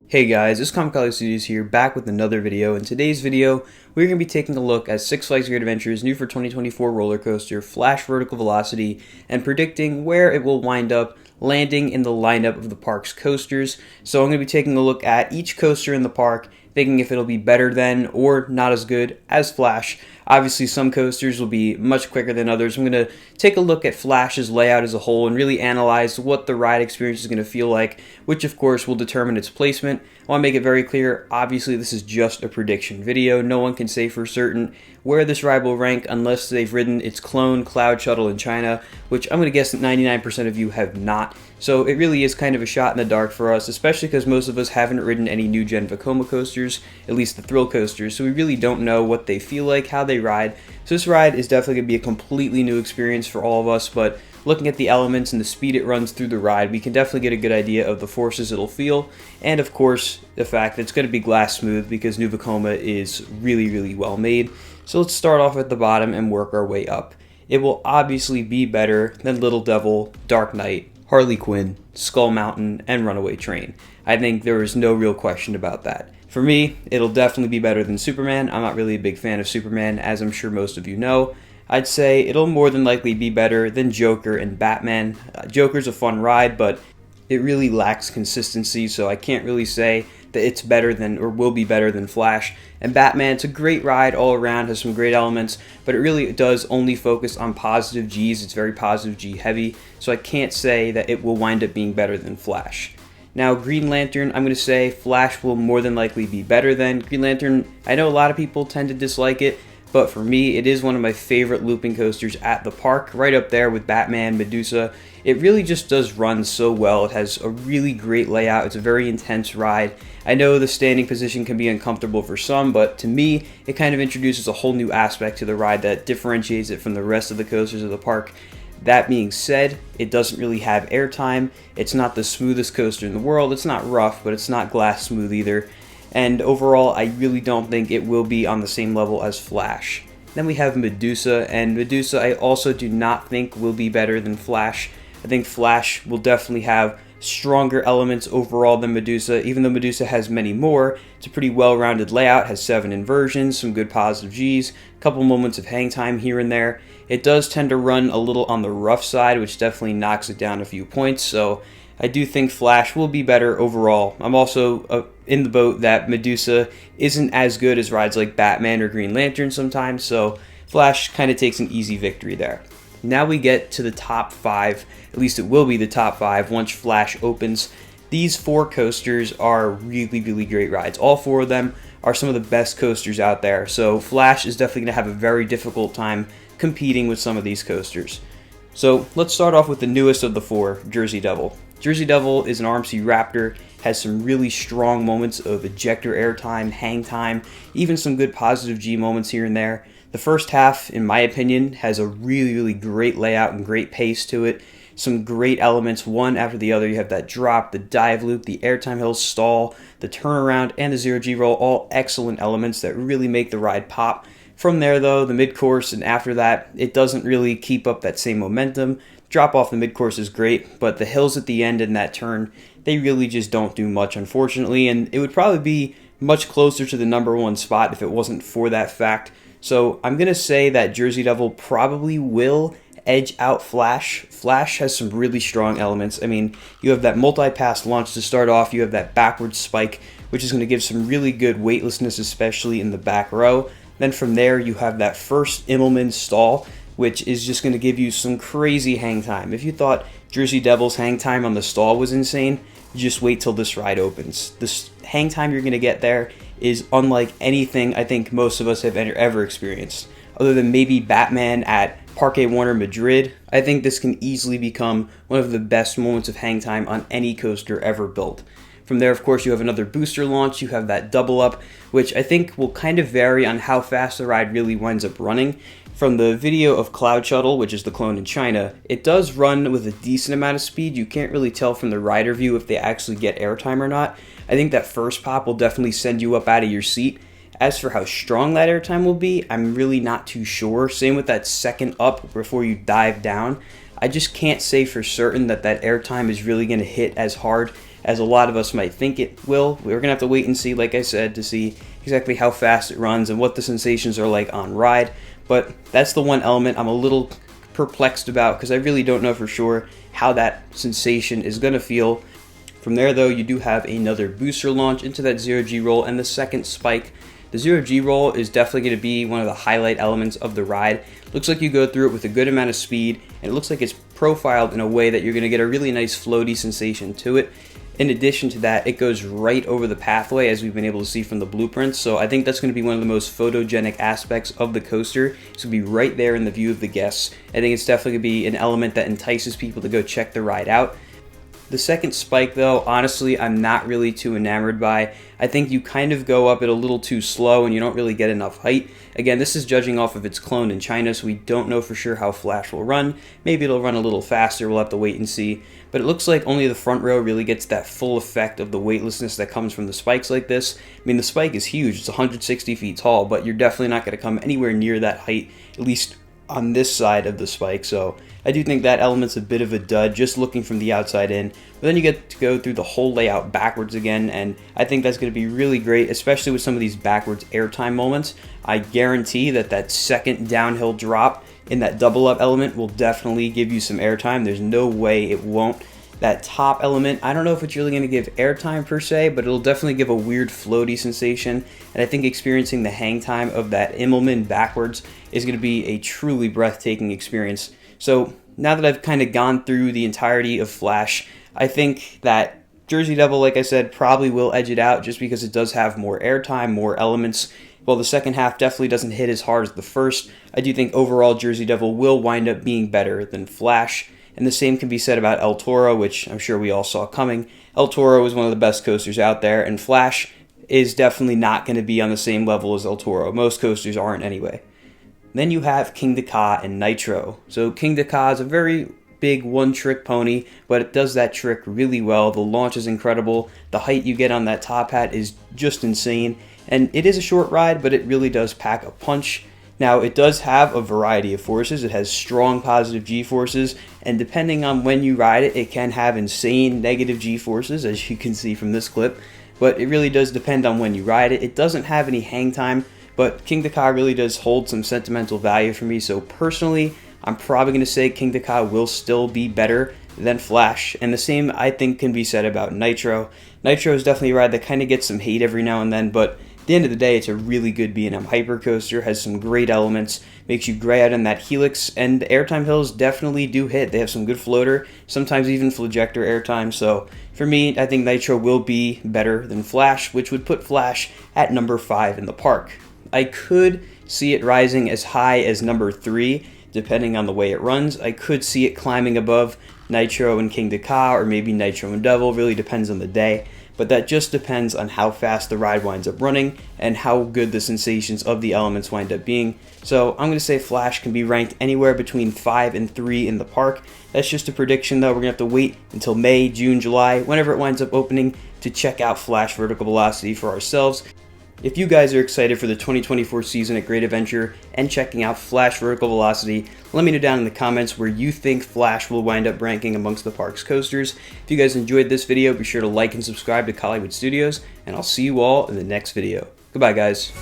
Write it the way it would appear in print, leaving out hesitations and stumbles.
Hey guys, this is Comic Studios here, back with another video. In today's video, we're going to be taking a look at Six Flags Great Adventure's new for 2024 roller coaster, Flash Vertical Velocity, and predicting where it will wind up landing in the lineup of the park's coasters. So I'm going to be taking a look at each coaster in the park, thinking if it'll be better than or not as good as Flash. Obviously, some coasters will be much quicker than others. I'm going to take a look at Flash's layout as a whole and really analyze what the ride experience is going to feel like, which of course will determine its placement. I want to make it very clear, obviously this is just a prediction video. No one can say for certain where this ride will rank unless they've ridden its clone Cloud Shuttle in China, which I'm going to guess that 99% of you have not. So it really is kind of a shot in the dark for us, especially because most of us haven't ridden any new gen Vekoma coasters, at least the thrill coasters, so we really don't know what they feel like, how they ride. So this ride is definitely going to be a completely new experience for all of us, but looking at the elements and the speed it runs through the ride, we can definitely get a good idea of the forces it'll feel, and of course the fact that it's going to be glass smooth because new Vekoma is really well made. So let's start off at the bottom and work our way up. It will obviously be better than Little Devil, Dark Knight, Harley Quinn, Skull Mountain, and Runaway Train. I think there is no real question about that. For me, it'll definitely be better than Superman. I'm not really a big fan of Superman, as I'm sure most of you know. I'd say it'll more than likely be better than Joker and Batman. Joker's a fun ride, but it really lacks consistency, so I can't really say that it's better than or will be better than Flash. And Batman, it's a great ride all around, has some great elements, but it really does only focus on positive G's. It's very positive G heavy, so I can't say that it will wind up being better than Flash. Now, Green Lantern, I'm going to say Flash will more than likely be better than. Green Lantern, I know a lot of people tend to dislike it, but for me, it is one of my favorite looping coasters at the park, right up there with Batman, Medusa. It really just does run so well. It has a really great layout. It's a very intense ride. I know the standing position can be uncomfortable for some, but to me, it kind of introduces a whole new aspect to the ride that differentiates it from the rest of the coasters of the park. That being said, it doesn't really have airtime. It's not the smoothest coaster in the world. It's not rough, but it's not glass smooth either. And overall, I really don't think it will be on the same level as Flash. Then we have Medusa, and Medusa I also do not think will be better than Flash. I think Flash will definitely have stronger elements overall than Medusa. Even though Medusa has many more, it's a pretty well-rounded layout, has 7 inversions, some good positive Gs, a couple moments of hang time here and there. It does tend to run a little on the rough side, which definitely knocks it down a few points, so I do think Flash will be better overall. I'm also in the boat that Medusa isn't as good as rides like Batman or Green Lantern sometimes, so Flash kind of takes an easy victory there. Now we get to the top 5, at least it will be the top 5 once Flash opens. These 4 coasters are really great rides. All 4 of them are some of the best coasters out there, so Flash is definitely going to have a very difficult time competing with some of these coasters. So let's start off with the newest of the 4, Jersey Devil. Jersey Devil is an RMC Raptor, has some really strong moments of ejector airtime, hang time, even some good positive G moments here and there. The first half, in my opinion, has a really great layout and great pace to it. Some great elements, one after the other. You have that drop, the dive loop, the airtime hill stall, the turnaround, and the 0G roll, all excellent elements that really make the ride pop. From there, though, the mid-course and after that, it doesn't really keep up that same momentum. Drop off the mid-course is great, but the hills at the end and that turn, they really just don't do much, unfortunately, and it would probably be much closer to the #1 spot if it wasn't for that fact. So I'm going to say that Jersey Devil probably will edge out Flash. Flash has some really strong elements. I mean, you have that multi-pass launch to start off, you have that backwards spike, which is going to give some really good weightlessness, especially in the back row. Then from there, you have that first Immelman stall, which is just going to give you some crazy hang time. If you thought Jersey Devil's hang time on the stall was insane, just wait till this ride opens. This hang time you're going to get there is unlike anything I think most of us have ever experienced. Other than maybe Batman at Parque Warner Madrid, I think this can easily become one of the best moments of hang time on any coaster ever built. From there, of course, you have another booster launch, you have that double up, which I think will kind of vary on how fast the ride really winds up running. From the video of Cloud Shuttle, which is the clone in China, it does run with a decent amount of speed. You can't really tell from the rider view if they actually get airtime or not. I think that first pop will definitely send you up out of your seat. As for how strong that airtime will be, I'm really not too sure. Same with that second up before you dive down. I just can't say for certain that that airtime is really going to hit as hard as a lot of us might think it will. We're gonna have to wait and see, like I said, to see exactly how fast it runs and what the sensations are like on ride. But that's the one element I'm a little perplexed about, because I really don't know for sure how that sensation is gonna feel. From there though, you do have another booster launch into that 0G roll and the second spike. The 0G roll is definitely going to be one of the highlight elements of the ride. Looks like you go through it with a good amount of speed, and it looks like it's profiled in a way that you're going to get a really nice floaty sensation to it. In addition to that, it goes right over the pathway, as we've been able to see from the blueprints, so I think that's going to be one of the most photogenic aspects of the coaster. It's going to be right there in the view of the guests. I think it's definitely going to be an element that entices people to go check the ride out. The second spike though, honestly, I'm not really too enamored by. I think you kind of go up it a little too slow and you don't really get enough height. Again, this is judging off of its clone in China, so we don't know for sure how Flash will run. Maybe it'll run a little faster, we'll have to wait and see. But it looks like only the front row really gets that full effect of the weightlessness that comes from the spikes like this. I mean, the spike is huge, it's 160 feet tall, but you're definitely not going to come anywhere near that height, at least on this side of the spike. So I do think that element's a bit of a dud just looking from the outside in. But then you get to go through the whole layout backwards again, and I think that's going to be really great, especially with some of these backwards airtime moments. I guarantee that that second downhill drop in that double up element will definitely give you some airtime. There's no way it won't. That top element, I don't know if it's really going to give airtime per se, but it'll definitely give a weird floaty sensation. And I think experiencing the hang time of that Immelman backwards is going to be a truly breathtaking experience. So now that I've kind of gone through the entirety of Flash, I think that Jersey Devil, like I said, probably will edge it out just because it does have more airtime, more elements. While the second half definitely doesn't hit as hard as the first, I do think overall Jersey Devil will wind up being better than Flash. And the same can be said about El Toro, which I'm sure we all saw coming. El Toro is one of the best coasters out there, and Flash is definitely not going to be on the same level as El Toro. Most coasters aren't anyway. Then you have King Ka and Nitro. So King Ka is a very big one-trick pony, but it does that trick really well. The launch is incredible. The height you get on that top hat is just insane. And it is a short ride, but it really does pack a punch. Now, it does have a variety of forces. It has strong positive G-forces, and depending on when you ride it, it can have insane negative G-forces, as you can see from this clip. But it really does depend on when you ride it. It doesn't have any hang time, but King Ka really does hold some sentimental value for me. So personally, I'm probably going to say King Ka will still be better than Flash. And the same, I think, can be said about Nitro. Nitro is definitely a ride that kind of gets some hate every now and then, but at the end of the day, it's a really good B&M hypercoaster, has some great elements, makes you gray out in that helix, and the airtime hills definitely do hit. They have some good floater, sometimes even flagector airtime, so for me, I think Nitro will be better than Flash, which would put Flash at number 5 in the park. I could see it rising as high as number 3, depending on the way it runs. I could see it climbing above Nitro and King Ka, or maybe Nitro and Devil, really depends on the day. But that just depends on how fast the ride winds up running and how good the sensations of the elements wind up being. So I'm going to say Flash can be ranked anywhere between 5 and 3 in the park. That's just a prediction though. We're going to have to wait until May, June, July, whenever it winds up opening, to check out Flash Vertical Velocity for ourselves. If you guys are excited for the 2024 season at Great Adventure and checking out Flash Vertical Velocity, let me know down in the comments where you think Flash will wind up ranking amongst the park's coasters. If you guys enjoyed this video, be sure to like and subscribe to Collywood Studios, and I'll see you all in the next video. Goodbye, guys.